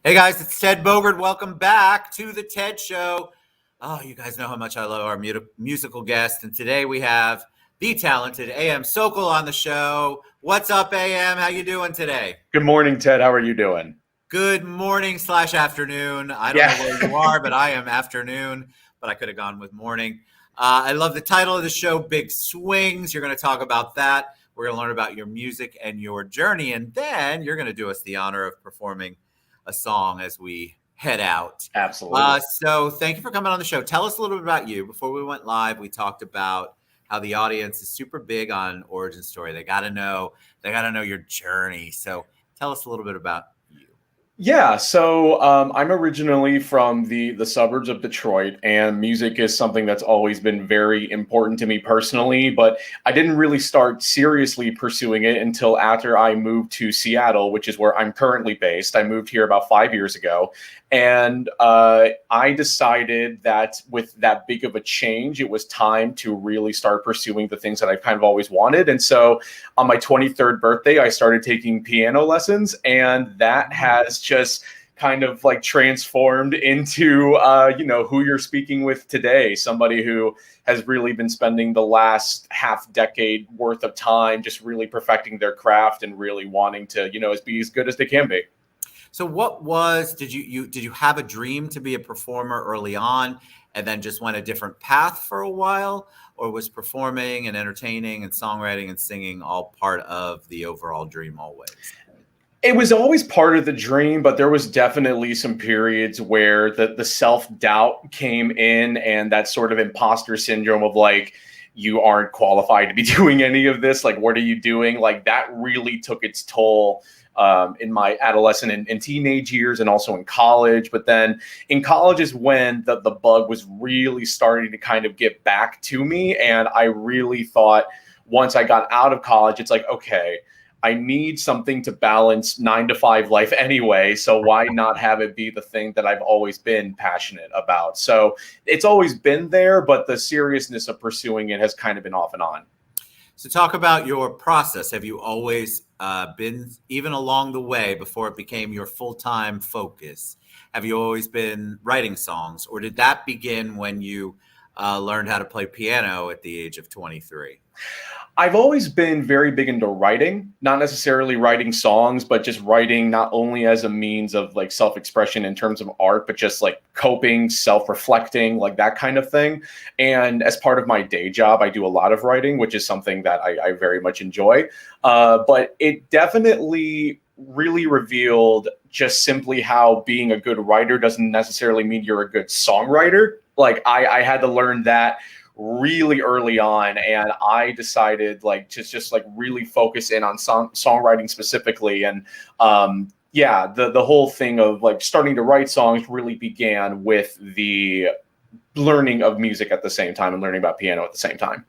Hey guys, it's Ted Bogard. Welcome back to the Ted Show. Oh, you guys know how much I love our musical guest, and today we have the talented Sokoll on the show. What's up, AM? How you doing today? Good morning, Ted. How are you doing? Good morning/afternoon. I don't know Yeah. where you are, but I am afternoon, but I could have gone with morning. I love the title of the show, Big Swings. You're going to talk about that. We're going to learn about your music and your journey, and then you're going to do us the honor of performing a song as we head out. Absolutely. So thank you for coming on the show. Tell us a little bit about you. Before we went live, we talked about how the audience is super big on origin story. They got to know your journey. So tell us a little bit about you. Yeah, so I'm originally from the suburbs of Detroit, and music is something that's always been very important to me personally. But I didn't really start seriously pursuing it until after I moved to Seattle, which is where I'm currently based. I moved here about 5 years ago, and I decided that with that big of a change, it was time to really start pursuing the things that I've kind of always wanted. And so on my 23rd birthday, I started taking piano lessons, and that has just kind of like transformed into who you're speaking with today, somebody who has really been spending the last half decade worth of time just really perfecting their craft and really wanting to be as good as they can be. So did you have a dream to be a performer early on and then just went a different path for a while, or was performing and entertaining and songwriting and singing all part of the overall dream always? It was always part of the dream, but there was definitely some periods where the self-doubt came in, and that sort of imposter syndrome of like, you aren't qualified to be doing any of this. Like, what are you doing? Like, that really took its toll in my adolescent and teenage years, and also in college. But then in college is when the bug was really starting to kind of get back to me. And I really thought once I got out of college, it's like, okay, I need something to balance 9 to 5 life anyway. So why not have it be the thing that I've always been passionate about? So it's always been there, but the seriousness of pursuing it has kind of been off and on. So talk about your process. Have you always been, even along the way before it became your full-time focus, have you always been writing songs, or did that begin when you learned how to play piano at the age of 23? I've always been very big into writing, not necessarily writing songs, but just writing not only as a means of like self-expression in terms of art, but just like coping, self-reflecting, like that kind of thing. And as part of my day job, I do a lot of writing, which is something that I very much enjoy. But it definitely really revealed just simply how being a good writer doesn't necessarily mean you're a good songwriter. Like I had to learn that really early on, and I decided like just like really focus in on songwriting specifically. And the whole thing of like starting to write songs really began with the learning of music at the same time and learning about piano at the same time.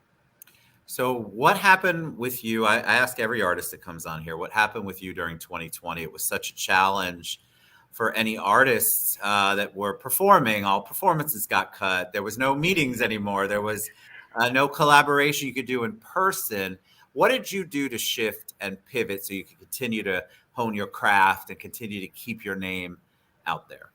So what happened with you? I ask every artist that comes on here, what happened with you during 2020? It was such a challenge for any artists that were performing. All performances got cut. There was no meetings anymore. There was no collaboration you could do in person. What did you do to shift and pivot so you could continue to hone your craft and continue to keep your name out there?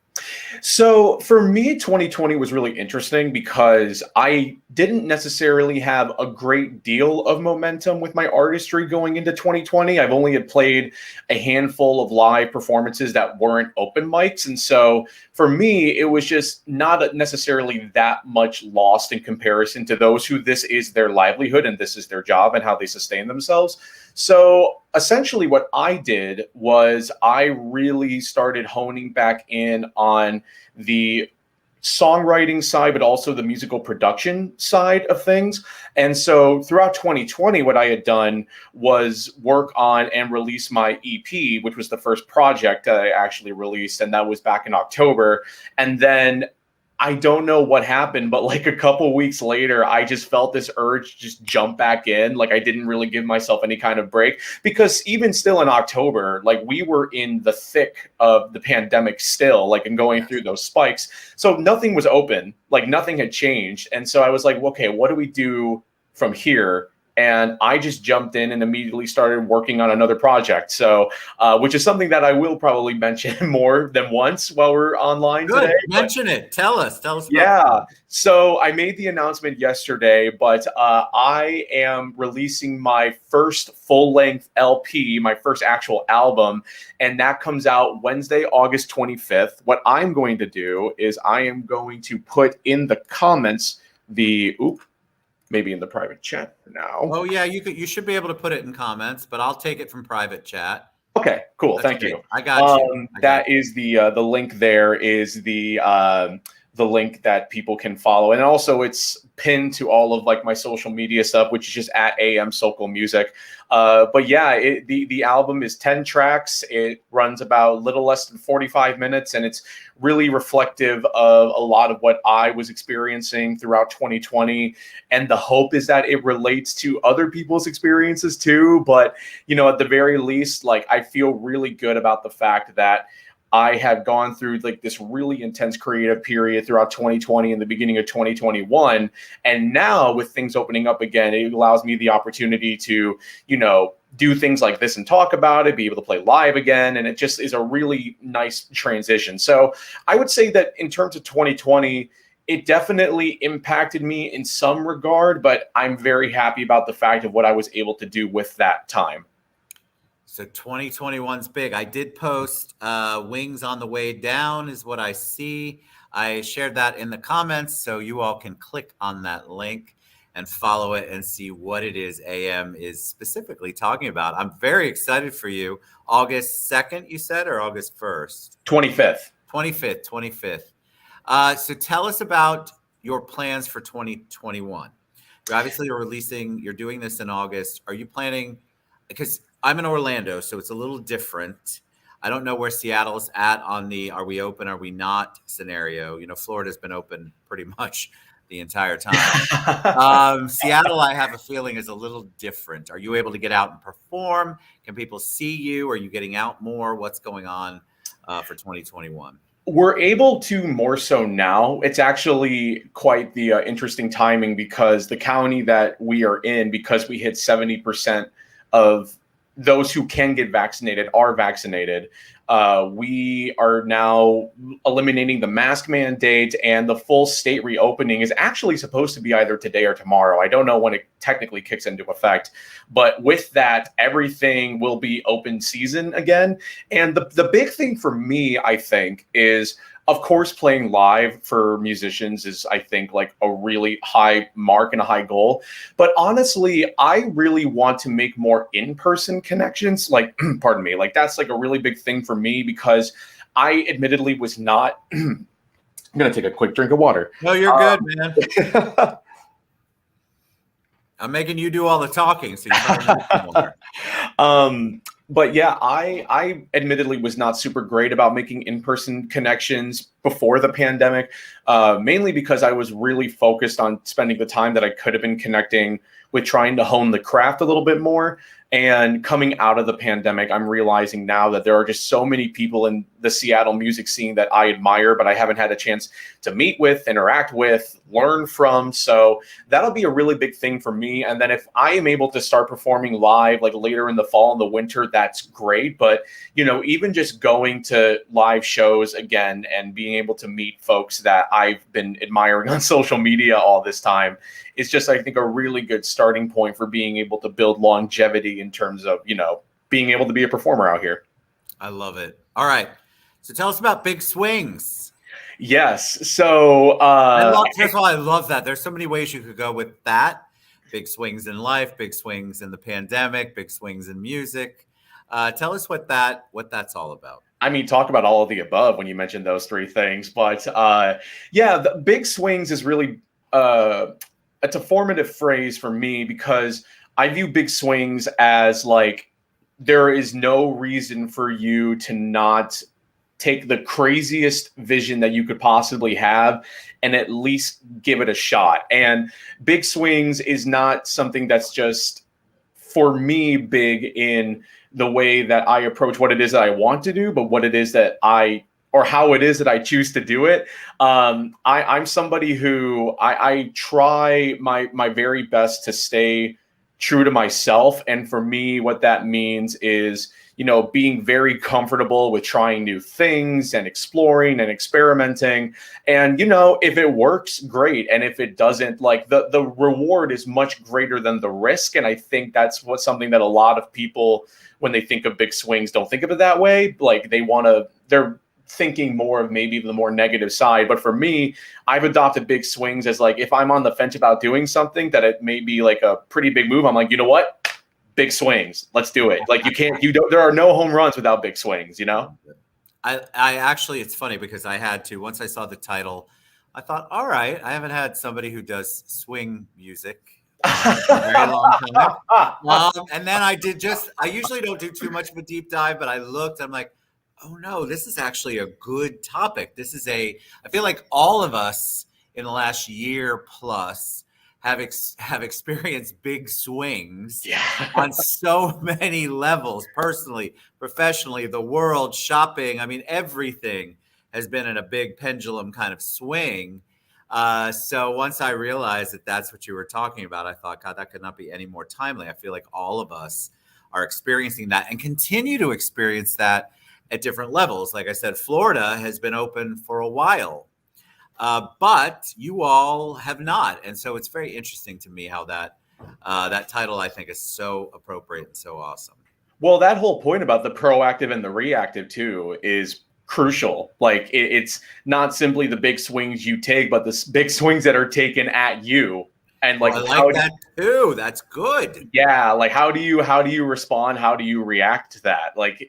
So for me, 2020 was really interesting because I didn't necessarily have a great deal of momentum with my artistry going into 2020. I've only had played a handful of live performances that weren't open mics. And so for me, it was just not necessarily that much lost in comparison to those who this is their livelihood and this is their job and how they sustain themselves. So essentially what I did was I really started honing back in on the songwriting side, but also the musical production side of things. And so throughout 2020, what I had done was work on and release my EP, which was the first project that I actually released. And that was back in October. And then I don't know what happened, but like a couple weeks later, I just felt this urge to just jump back in. Like I didn't really give myself any kind of break, because even still in October, like we were in the thick of the pandemic still, like and going through those spikes. So nothing was open, like nothing had changed. And so I was like, okay, what do we do from here? and I just jumped in and immediately started working on another project. So, which is something that I will probably mention more than once while we're online today. Good. Mention it. Tell us about Yeah. that. So I made the announcement yesterday, but I am releasing my first full-length LP, my first actual album, and that comes out Wednesday, August 25th. What I'm going to do is I am going to put in the comments maybe in the private chat now. Oh yeah, you should be able to put it in comments, but I'll take it from private chat. Okay, cool. That's Thank great. you. I got you. That is the link. There is the link that people can follow, and also it's pinned to all of like my social media stuff, which is just at amsokoll music. But yeah, the album is 10 tracks. It runs about a little less than 45 minutes, and it's really reflective of a lot of what I was experiencing throughout 2020. And the hope is that it relates to other people's experiences too. But at the very least, like I feel really good about the fact that I have gone through like this really intense creative period throughout 2020 and the beginning of 2021. And now with things opening up again, it allows me the opportunity to, do things like this and talk about it, be able to play live again. And it just is a really nice transition. So I would say that in terms of 2020, it definitely impacted me in some regard, but I'm very happy about the fact of what I was able to do with that time. So 2021's big. I did post Wings on the Way Down is what I see. I shared that in the comments, so you all can click on that link and follow it and see what it is AM is specifically talking about. I'm very excited for you. August 2nd, you said, or August 1st? 25th. 25th. So tell us about your plans for 2021. Obviously, you're doing this in August. Are you planning, because I'm in Orlando, so it's a little different. I don't know where Seattle's at on the are we open, are we not scenario. Florida's been open pretty much the entire time. Seattle, I have a feeling, is a little different. Are you able to get out and perform? Can people see you? Are you getting out more? What's going on for 2021? We're able to more so now. It's actually quite the interesting timing because the county that we are in, because we hit 70% of those who can get vaccinated are vaccinated. We are now eliminating the mask mandate, and the full state reopening is actually supposed to be either today or tomorrow. I don't know when it technically kicks into effect, but with that, everything will be open season again. And the big thing for me, I think, is of course, playing live for musicians is, I think, like a really high mark and a high goal. But honestly, I really want to make more in-person connections. Like, pardon me, like that's like a really big thing for me because I admittedly was not. I'm going to take a quick drink of water. No, you're good, man. I'm making you do all the talking, so you But yeah, I admittedly was not super great about making in-person connections before the pandemic, mainly because I was really focused on spending the time that I could have been connecting with trying to hone the craft a little bit more. And coming out of the pandemic, I'm realizing now that there are just so many people in the Seattle music scene that I admire, but I haven't had a chance to meet with, interact with, learn from. So that'll be a really big thing for me. And then if I am able to start performing live, like later in the fall and the winter, that's great. But, even just going to live shows again and being able to meet folks that I've been admiring on social media all this time is just, I think, a really good starting point for being able to build longevity in terms of, being able to be a performer out here. I love it. All right. So tell us about Big Swings. Yes. So first of all, I love that. There's so many ways you could go with that. Big swings in life, big swings in the pandemic, big swings in music. Tell us what that's all about. I mean, talk about all of the above when you mentioned those three things. But yeah, the Big Swings is really it's a formative phrase for me because I view big swings as like there is no reason for you to not take the craziest vision that you could possibly have and at least give it a shot. And Big Swings is not something that's just, for me, big in the way that I approach what it is that I want to do, but what it is that how it is that I choose to do it. I'm somebody who I try my very best to stay true to myself. And for me, what that means is, being very comfortable with trying new things and exploring and experimenting. And, if it works, great. And if it doesn't, like the reward is much greater than the risk. And I think that's something that a lot of people, when they think of big swings, don't think of it that way. Like they're thinking more of maybe the more negative side. But for me, I've adopted big swings as like, if I'm on the fence about doing something that it may be like a pretty big move, I'm like, you know what? Big swings. Let's do it. Like there are no home runs without big swings, I actually, it's funny because I had to, once I saw the title, I thought, all right, I haven't had somebody who does swing music for a very long time. And then I usually don't do too much of a deep dive, but I looked, I'm like, oh no, this is actually a good topic. I feel like all of us in the last year plus have experienced big swings on so many levels, personally, professionally, the world, shopping. I mean, everything has been in a big pendulum kind of swing. So once I realized that that's what you were talking about, I thought, God, that could not be any more timely. I feel like all of us are experiencing that and continue to experience that at different levels. Like I said, Florida has been open for a while. But you all have not. And so it's very interesting to me how that title, I think, is so appropriate and so awesome. Well, that whole point about the proactive and the reactive too is crucial. Like it's not simply the big swings you take, but the big swings that are taken at you. And like, I like that too. That's good. Yeah. Like how do you respond? How do you react to that? Like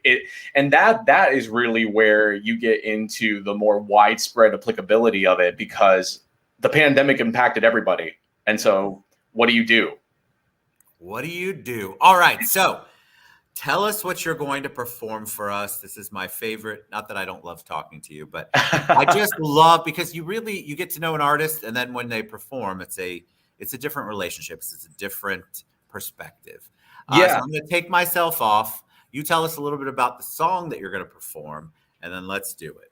and that is really where you get into the more widespread applicability of it, because the pandemic impacted everybody. And so what do you do? What do you do? All right. So tell us what you're going to perform for us. This is my favorite. Not that I don't love talking to you, but I just love, because you get to know an artist, and then when they perform, it's a different relationship. It's a different perspective. So I'm going to take myself off. You tell us a little bit about the song that you're going to perform, and then let's do it.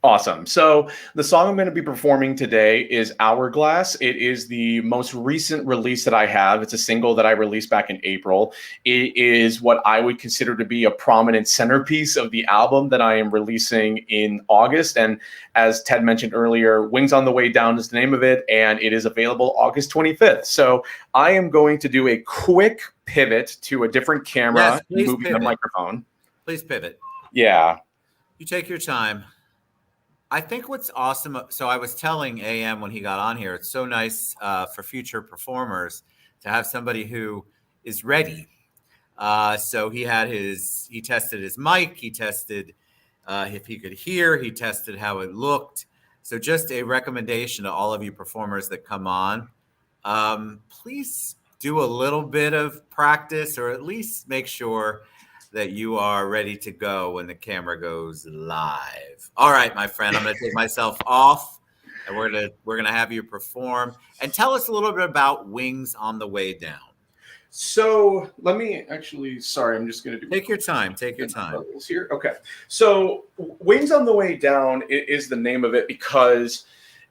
Awesome. So the song I'm going to be performing today is Hourglass. It is the most recent release that I have. It's a single that I released back in April. It is what I would consider to be a prominent centerpiece of the album that I am releasing in August. And as Ted mentioned earlier, Wings on the Way Down is the name of it, and it is available August 25th. So I am going to do a quick pivot to a different camera, moving the microphone. Please pivot. Yeah. You take your time. I think what's awesome, so I was telling AM when he got on here, it's so nice for future performers to have somebody who is ready. So he tested his mic, he tested if he could hear, he tested how it looked. So just a recommendation to all of you performers that come on, please do a little bit of practice, or at least make sure that you are ready to go when the camera goes live. All right, my friend, I'm going to take myself off, and we're gonna have you perform. And tell us a little bit about Wings on the Way Down. So let me actually, sorry, I'm just going to do. Take your time. Take your time. Here. Okay. So Wings on the Way Down is the name of it because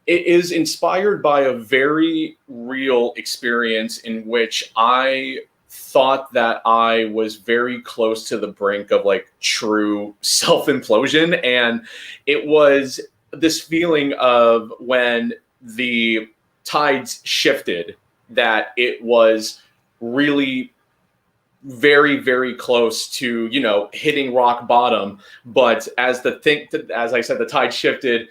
it is inspired by a very real experience in which I thought that I was very close to the brink of like true self-implosion. And it was this feeling of when the tides shifted, that it was really very, very close to, hitting rock bottom. But as I said, the tide shifted,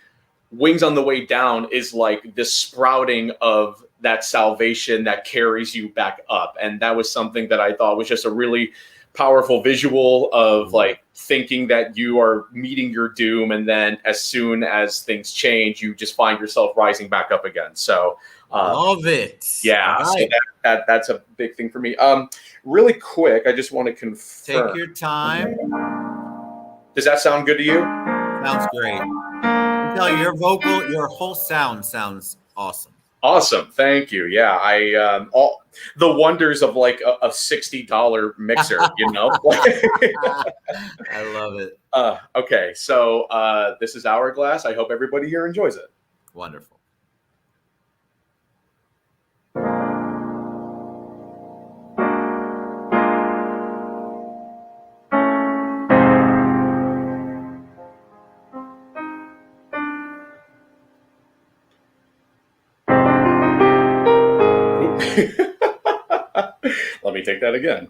Wings on the Way Down is like this sprouting of that salvation that carries you back up. And that was something that I thought was just a really powerful visual of like thinking that you are meeting your doom. And then as soon as things change, you just find yourself rising back up again. So love it. Yeah. Right. So that's a big thing for me. Really quick, I just want to confirm. Take your time. Does that sound good to you? Sounds great. Your vocal, your whole sound sounds awesome. Awesome. Thank you. Yeah. All the wonders of like a $60 mixer, I love it. Okay. So this is Hourglass. I hope everybody here enjoys it. Wonderful. take that again.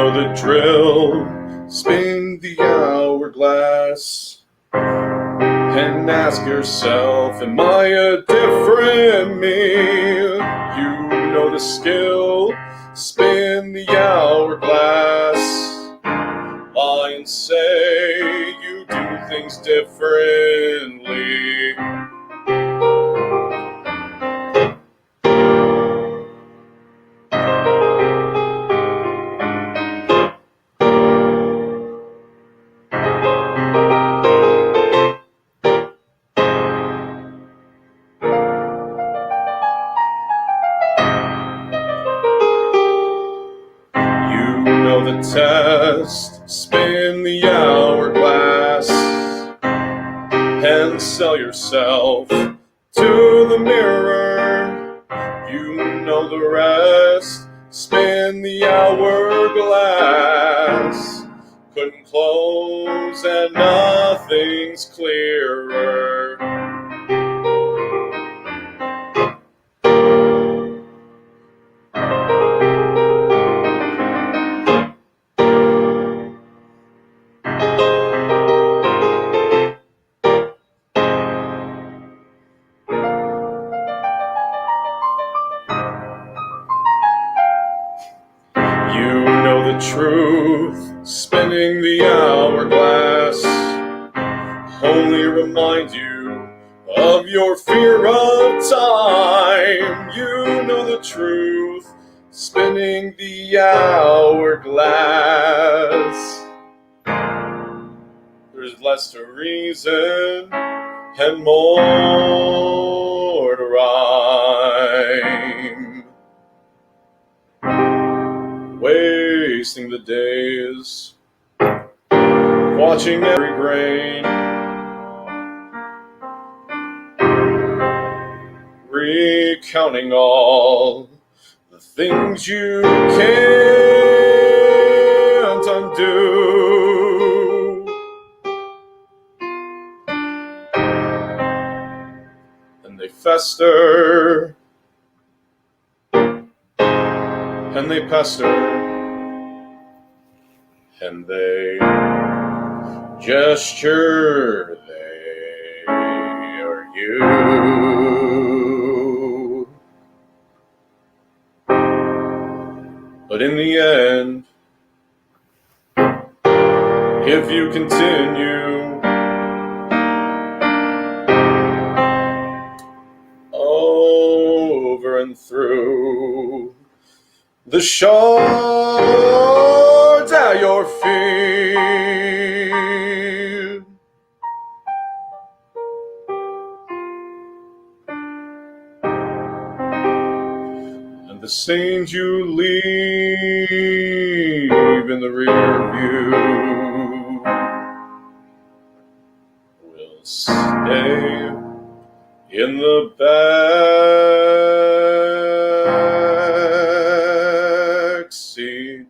The drill, spin the hourglass, and ask yourself, am I a different me? You know the skill, spin the hourglass, lie and say you do things differently. The test, spin the hourglass, and sell yourself to the mirror. You know the rest, spin the hourglass. Couldn't close and nothing's clearer. You know the truth, spinning the hourglass only reminds you of your fear of time. You know the truth, spinning the hourglass. There's less to reason and more to rhyme. Wasting the days, watching every grain, recounting all the things you can't undo. And they fester, and they pester, and they gesture, they are you. But in the end, if you continue over and through the shards at your feet, and the scenes you leave in the rear view will stay in the back seat.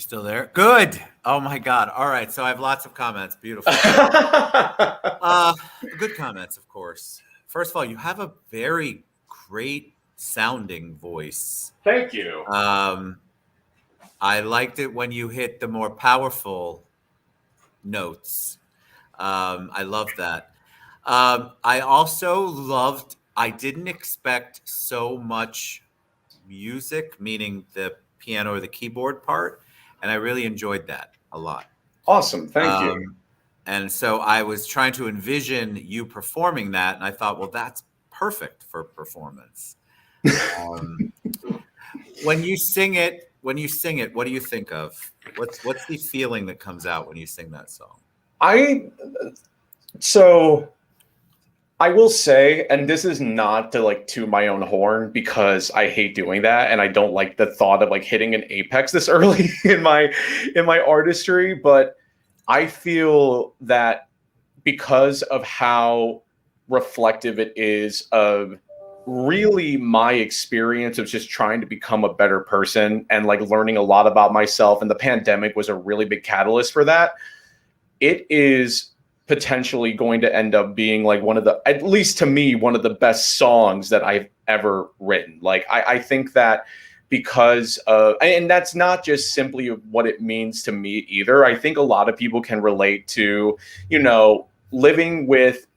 still there? Good. Oh my God. All right. So I have lots of comments. Beautiful. Good comments, of course. First of all, you have a very great sounding voice. Thank you. I liked it when you hit the more powerful notes. I love that. I also loved, I didn't expect so much music, meaning the piano or the keyboard part. And I really enjoyed that a lot. Awesome. Thank you. And so I was trying to envision you performing that. And I thought, well, that's perfect for performance. When you sing it, what do you think of? What's the feeling that comes out when you sing that song? So I will say, and this is not to like toot my own horn because I hate doing that and I don't like the thought of like hitting an apex this early in my artistry, but I feel that because of how reflective it is of really my experience of just trying to become a better person and like learning a lot about myself, and the pandemic was a really big catalyst for that. It is potentially going to end up being like one of the, at least to me, one of the best songs that I've ever written. Like I think that because of, and that's not just simply what it means to me either. I think a lot of people can relate to, you know, living with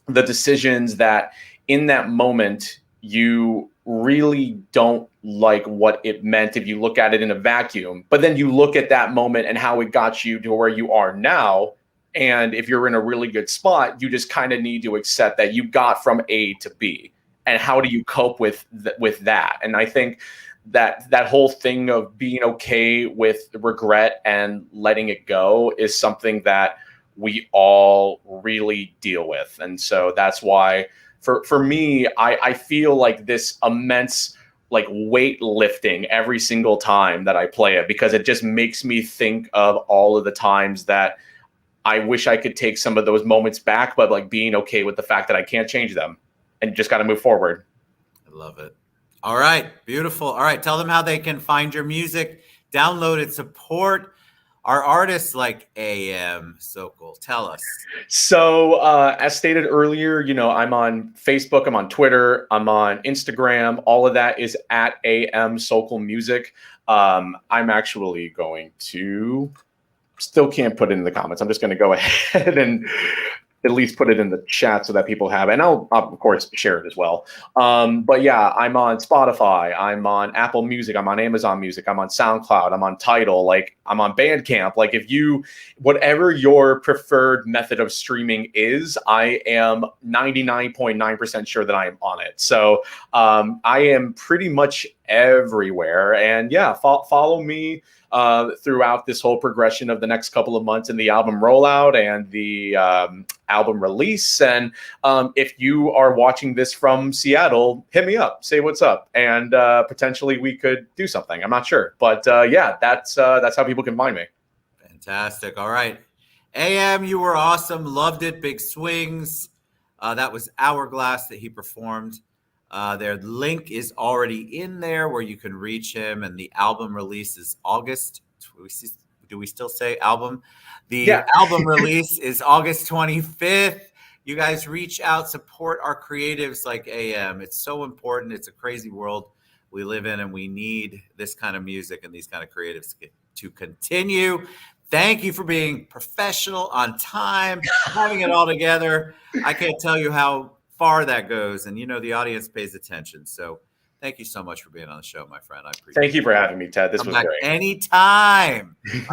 the decisions that in that moment you really don't like what it meant if you look at it in a vacuum, but then you look at that moment and how it got you to where you are now. And if you're in a really good spot, you just kind of need to accept that you got from A to B. And how do you cope with that? And I think that whole thing of being okay with regret and letting it go is something that we all really deal with. And so that's why for me, I feel like this immense like weight lifting every single time that I play it, because it just makes me think of all of the times that I wish I could take some of those moments back, but like being okay with the fact that I can't change them and just got to move forward. I love it. All right. Beautiful. All right. Tell them how they can find your music, download it, support our artists like Sokoll. Tell us. So as stated earlier, you know, I'm on Facebook, I'm on Twitter, I'm on Instagram. All of that is at amsokoll music. I'm actually going to, still can't put it in the comments. I'm just going to go ahead and at least put it in the chat so that people have it. And I'll of course share it as well. But yeah, I'm on Spotify, I'm on Apple Music, I'm on Amazon Music, I'm on SoundCloud, I'm on Tidal, like I'm on Bandcamp. Like if you, whatever your preferred method of streaming is, I am 99.9% sure that I am on it. So I am pretty much everywhere. And yeah, follow me throughout this whole progression of the next couple of months in the album rollout and the album release. And if you are watching this from Seattle, hit me up, say what's up, and potentially we could do something. I'm not sure, but yeah, that's how people can find me. Fantastic. All right, you were awesome. Loved it. Big swings. That was Hourglass that he performed. Their link is already in there where you can reach him, and the album release is August. Do we still say album? The album release is August 25th. You guys reach out, support our creatives like AM. It's so important. It's a crazy world we live in, and we need this kind of music and these kind of creatives to continue. Thank you for being professional, on time, having it all together. I can't tell you how far that goes, and you know the audience pays attention. So thank you so much for being on the show, my friend. I appreciate it. Thank you for having me, Ted. This was great. Anytime. All right.